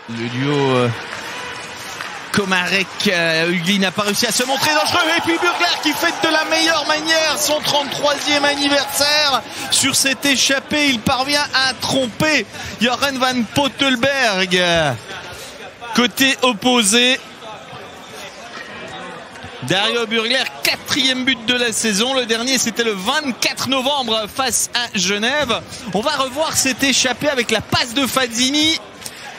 Le duo Komarek-Hugli n'a pas réussi à se montrer dangereux. Et puis Burglar qui fête de la meilleure manière son 33e anniversaire. Sur cet échappé, il parvient à tromper Joren van Pottelberg. Côté opposé, Dario Burglar, 4e but de la saison. Le dernier, c'était le 24 novembre face à Genève. On va revoir cet échappé avec la passe de Fazzini.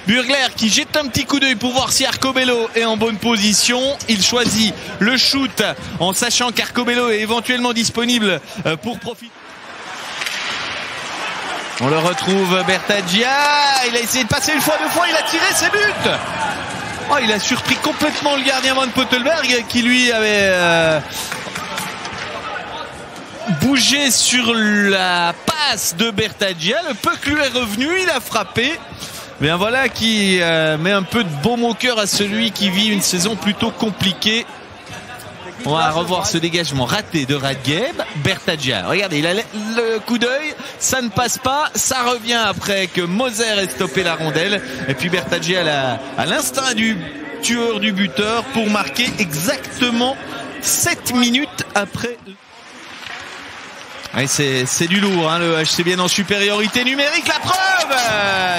Burglar qui jette un petit coup d'œil pour voir si Arcobello est en bonne position. Il choisit le shoot en sachant qu'Arcobello est éventuellement disponible pour profiter. On le retrouve, Bertaggia. Il a essayé de passer une fois, deux fois, il a tiré ses buts. Oh, il a surpris complètement le gardien Van Pottelberg qui lui avait bougé sur la passe de Bertaggia. Le puck lui est revenu, il a frappé. Mais voilà qui met un peu de baume au cœur à celui qui vit une saison plutôt compliquée. On va revoir ce dégagement raté de Radgeb. Bertaggia, regardez, il a le coup d'œil, ça ne passe pas, ça revient après que Moser ait stoppé la rondelle. Et puis Bertaggia à l'instinct du tueur du buteur pour marquer exactement 7 minutes après. C'est du lourd, hein, le HCBN en supériorité numérique. La preuve,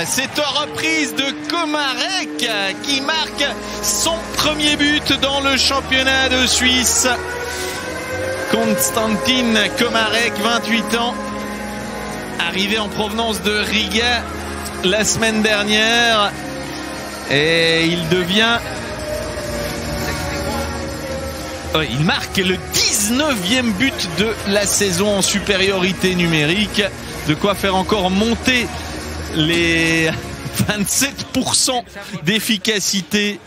c'est en reprise de Komarek qui marque son premier but dans le championnat de Suisse. Konstantin Komarek, 28 ans, arrivé en provenance de Riga la semaine dernière. Et il devient... il marque le 19e but de la saison en supériorité numérique. De quoi faire encore monter les 27% d'efficacité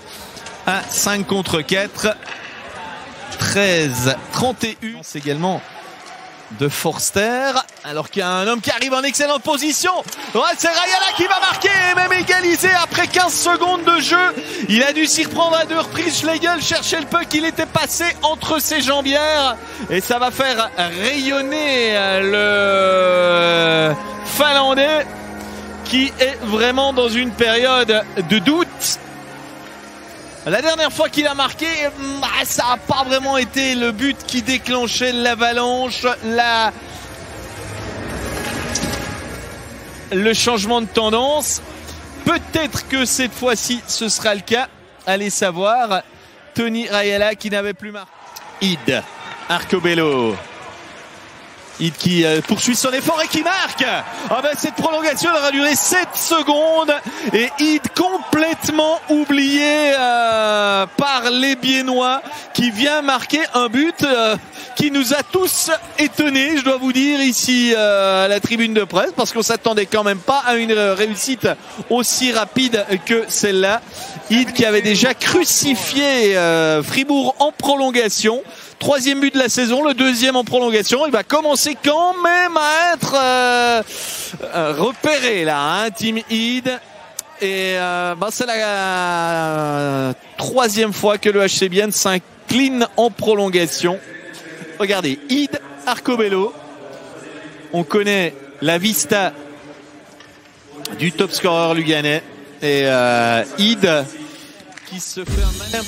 à 5 contre 4. 13-31. C'est également de Forster. Alors qu'il y a un homme qui arrive en excellente position. Ouais, c'est Rayala qui va marquer et même égaliser après 15 secondes de jeu. Il a dû s'y reprendre à 2 reprises. Schlegel cherchait le puck. Il était passé entre ses jambières. Et ça va faire rayonner le Finlandais qui est vraiment dans une période de doute. La dernière fois qu'il a marqué, ça n'a pas vraiment été le but qui déclenchait l'avalanche, le changement de tendance. Peut-être que cette fois-ci, ce sera le cas. Allez savoir. Toni Rayala qui n'avait plus marqué. Ide, Arcobello. Ide qui poursuit son effort et qui marque. Cette prolongation aura duré 7 secondes et Ide complètement oublié par les Biennois qui vient marquer un but qui nous a tous étonnés, je dois vous dire, ici à la tribune de presse, parce qu'on s'attendait quand même pas à une réussite aussi rapide que celle-là. Ide qui avait déjà crucifié Fribourg en prolongation. 3e but de la saison, le 2e en prolongation. Il va commencer quand même à être repéré là, hein, Team Ide. Et c'est la 3e fois que le HCBN s'incline en prolongation. Regardez, Ide, Arcobello. On connaît la vista du top scorer luganais. Et Ide qui se fait un malin.